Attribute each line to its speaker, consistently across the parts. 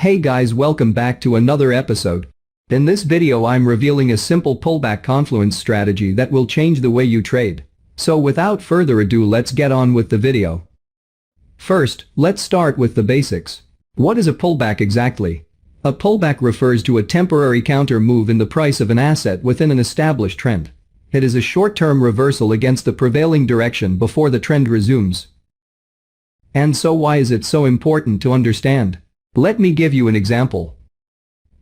Speaker 1: Hey guys, welcome back to another episode. In this video I'm revealing a simple pullback confluence strategy that will change the way you trade. So without further ado, let's get on with the video. First, let's start with the basics. What is a pullback exactly? A pullback refers to a temporary counter move in the price of an asset within an established trend. It is a short-term reversal against the prevailing direction before the trend resumes. And so why is it so important to understand? Let me give you an example.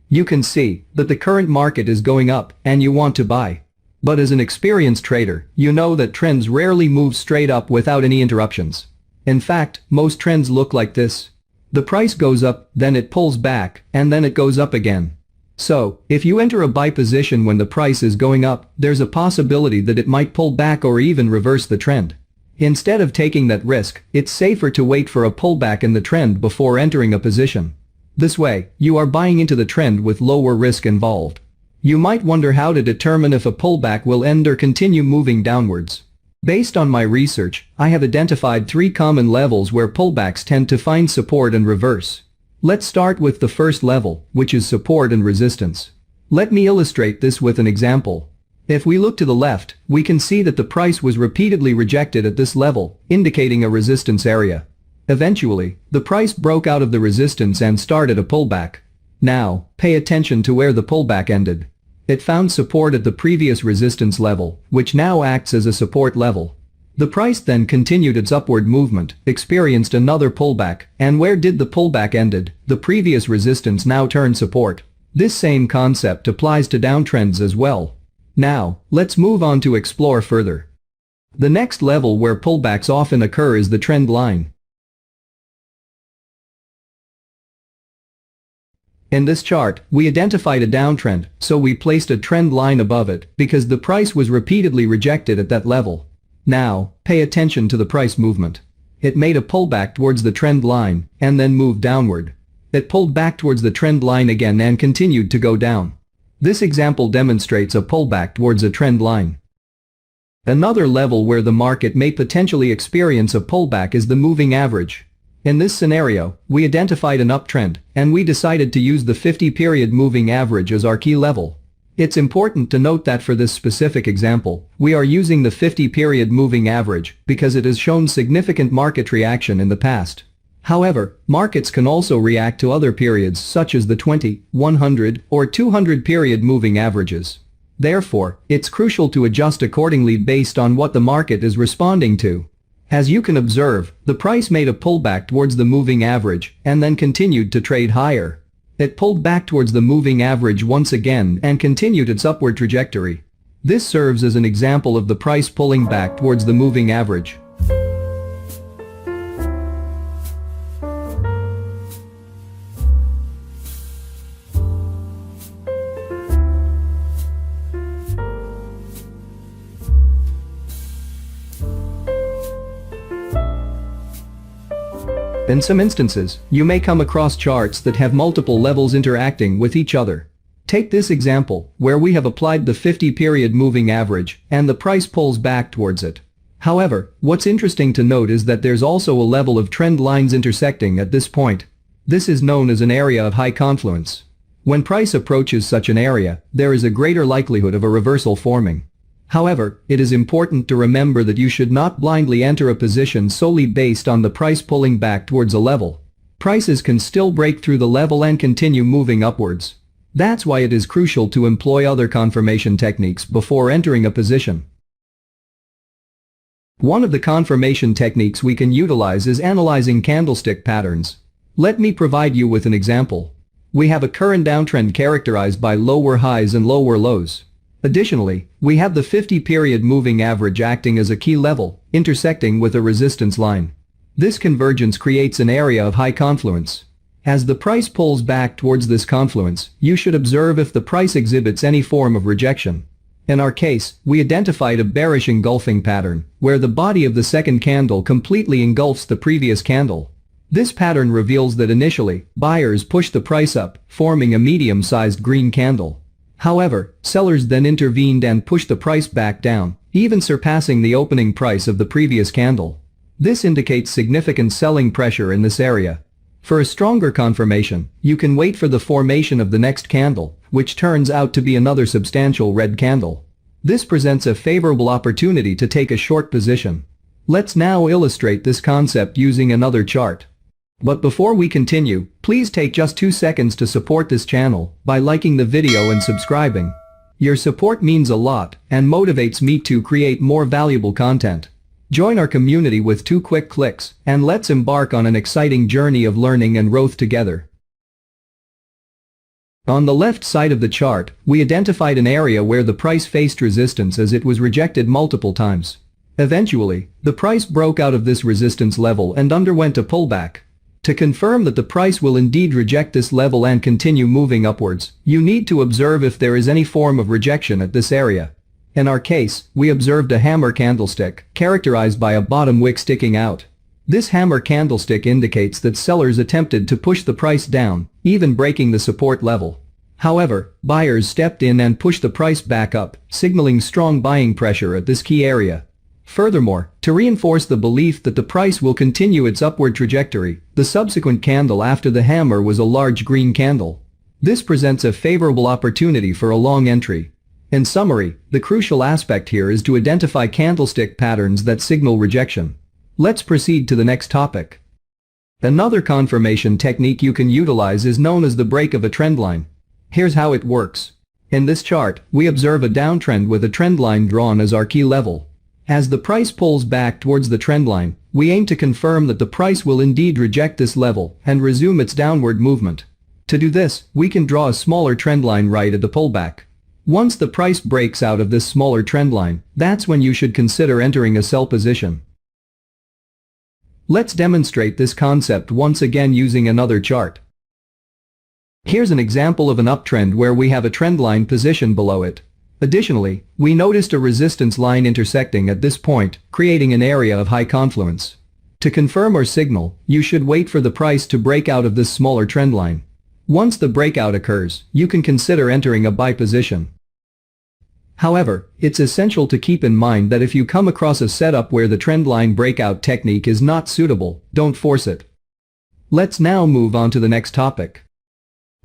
Speaker 1: You can see that the current market is going up and you want to buy. But as an experienced trader, you know that trends rarely move straight up without any interruptions. In fact, most trends look like this. The price goes up, then it pulls back, and then it goes up again. So, if you enter a buy position when the price is going up, there's a possibility that it might pull back or even reverse the trend. Instead of taking that risk, it's safer to wait for a pullback in the trend before entering a position. This way, you are buying into the trend with lower risk involved. You might wonder how to determine if a pullback will end or continue moving downwards. Based on my research, I have identified 3 common levels where pullbacks tend to find support and reverse. Let's start with the first level, which is support and resistance. Let me illustrate this with an example. If we look to the left, we can see that the price was repeatedly rejected at this level, indicating a resistance area. Eventually, the price broke out of the resistance and started a pullback. Now, pay attention to where the pullback ended. It found support at the previous resistance level, which now acts as a support level. The price then continued its upward movement, experienced another pullback, and where did the pullback ended? The previous resistance now turned support. This same concept applies to downtrends as well. Now, let's move on to explore further. The next level where pullbacks often occur is the trend line. In this chart, we identified a downtrend, so we placed a trend line above it because the price was repeatedly rejected at that level. Now, pay attention to the price movement. It made a pullback towards the trend line and then moved downward. It pulled back towards the trend line again and continued to go down. This example demonstrates a pullback towards a trend line. Another level where the market may potentially experience a pullback is the moving average. In this scenario, we identified an uptrend, and we decided to use the 50-period moving average as our key level. It's important to note that for this specific example, we are using the 50-period moving average because it has shown significant market reaction in the past. However, markets can also react to other periods such as the 20, 100, or 200 period moving averages. Therefore, it's crucial to adjust accordingly based on what the market is responding to. As you can observe, the price made a pullback towards the moving average and then continued to trade higher. It pulled back towards the moving average once again and continued its upward trajectory. This serves as an example of the price pulling back towards the moving average. In some instances, you may come across charts that have multiple levels interacting with each other. Take this example, where we have applied the 50-period moving average, and the price pulls back towards it. However, what's interesting to note is that there's also a level of trend lines intersecting at this point. This is known as an area of high confluence. When price approaches such an area, there is a greater likelihood of a reversal forming. However, it is important to remember that you should not blindly enter a position solely based on the price pulling back towards a level. Prices can still break through the level and continue moving upwards. That's why it is crucial to employ other confirmation techniques before entering a position. One of the confirmation techniques we can utilize is analyzing candlestick patterns. Let me provide you with an example. We have a current downtrend characterized by lower highs and lower lows. Additionally, we have the 50-period moving average acting as a key level, intersecting with a resistance line. This convergence creates an area of high confluence. As the price pulls back towards this confluence, you should observe if the price exhibits any form of rejection. In our case, we identified a bearish engulfing pattern, where the body of the second candle completely engulfs the previous candle. This pattern reveals that initially, buyers pushed the price up, forming a medium-sized green candle. However, sellers then intervened and pushed the price back down, even surpassing the opening price of the previous candle. This indicates significant selling pressure in this area. For a stronger confirmation, you can wait for the formation of the next candle, which turns out to be another substantial red candle. This presents a favorable opportunity to take a short position. Let's now illustrate this concept using another chart. But before we continue, please take just 2 seconds to support this channel by liking the video and subscribing. Your support means a lot and motivates me to create more valuable content. Join our community with 2 quick clicks, and let's embark on an exciting journey of learning and growth together. On the left side of the chart, we identified an area where the price faced resistance as it was rejected multiple times. Eventually, the price broke out of this resistance level and underwent a pullback. To confirm that the price will indeed reject this level and continue moving upwards, you need to observe if there is any form of rejection at this area. In our case, we observed a hammer candlestick, characterized by a bottom wick sticking out. This hammer candlestick indicates that sellers attempted to push the price down, even breaking the support level. However, buyers stepped in and pushed the price back up, signaling strong buying pressure at this key area. Furthermore, to reinforce the belief that the price will continue its upward trajectory, the subsequent candle after the hammer was a large green candle. This presents a favorable opportunity for a long entry. In summary, the crucial aspect here is to identify candlestick patterns that signal rejection. Let's proceed to the next topic. Another confirmation technique you can utilize is known as the break of a trend line. Here's how it works. In this chart, we observe a downtrend with a trend line drawn as our key level. As the price pulls back towards the trend line, we aim to confirm that the price will indeed reject this level and resume its downward movement. To do this, we can draw a smaller trend line right at the pullback. Once the price breaks out of this smaller trend line, that's when you should consider entering a sell position. Let's demonstrate this concept once again using another chart. Here's an example of an uptrend where we have a trend line position below it. Additionally, we noticed a resistance line intersecting at this point, creating an area of high confluence. To confirm our signal, you should wait for the price to break out of this smaller trend line. Once the breakout occurs, you can consider entering a buy position. However, it's essential to keep in mind that if you come across a setup where the trend line breakout technique is not suitable, don't force it. Let's now move on to the next topic.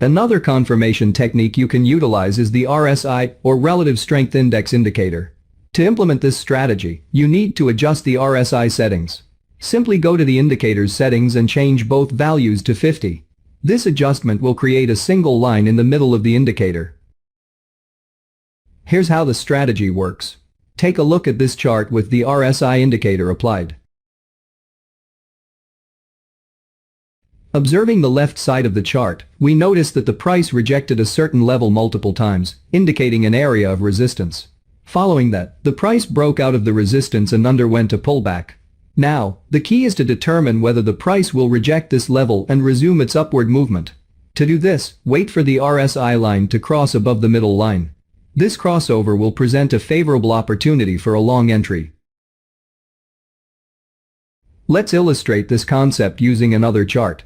Speaker 1: Another confirmation technique you can utilize is the RSI, or Relative Strength Index indicator. To implement this strategy, you need to adjust the RSI settings. Simply go to the indicator's settings and change both values to 50. This adjustment will create a single line in the middle of the indicator. Here's how the strategy works. Take a look at this chart with the RSI indicator applied. Observing the left side of the chart, we notice that the price rejected a certain level multiple times, indicating an area of resistance. Following that, the price broke out of the resistance and underwent a pullback. Now, the key is to determine whether the price will reject this level and resume its upward movement. To do this, wait for the RSI line to cross above the middle line. This crossover will present a favorable opportunity for a long entry. Let's illustrate this concept using another chart.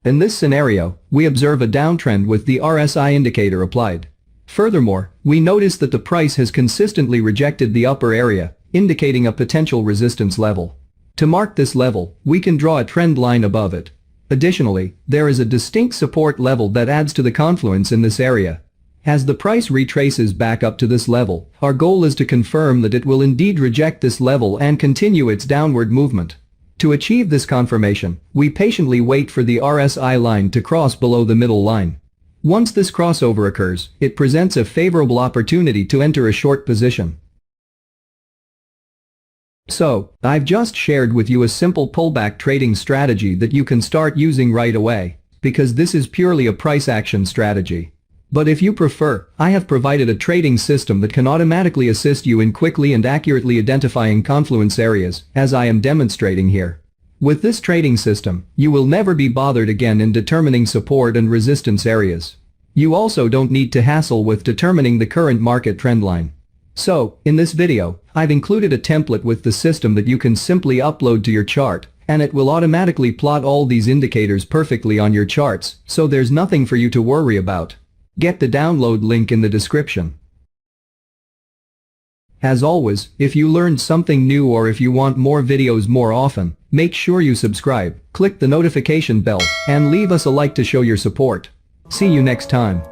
Speaker 1: In this scenario, we observe a downtrend with the RSI indicator applied. Furthermore, we notice that the price has consistently rejected the upper area, indicating a potential resistance level. To mark this level, we can draw a trend line above it. Additionally, there is a distinct support level that adds to the confluence in this area. As the price retraces back up to this level, our goal is to confirm that it will indeed reject this level and continue its downward movement. To achieve this confirmation, we patiently wait for the RSI line to cross below the middle line. Once this crossover occurs, it presents a favorable opportunity to enter a short position. So, I've just shared with you a simple pullback trading strategy that you can start using right away, because this is purely a price action strategy. But if you prefer, I have provided a trading system that can automatically assist you in quickly and accurately identifying confluence areas, as I am demonstrating here. With this trading system, you will never be bothered again in determining support and resistance areas. You also don't need to hassle with determining the current market trend line. So, in this video, I've included a template with the system that you can simply upload to your chart, and it will automatically plot all these indicators perfectly on your charts, so there's nothing for you to worry about. Get the download link in the description. As always, if you learned something new or if you want more videos more often, Make sure you subscribe, click the notification bell, and leave us a like to show your support. See you next time.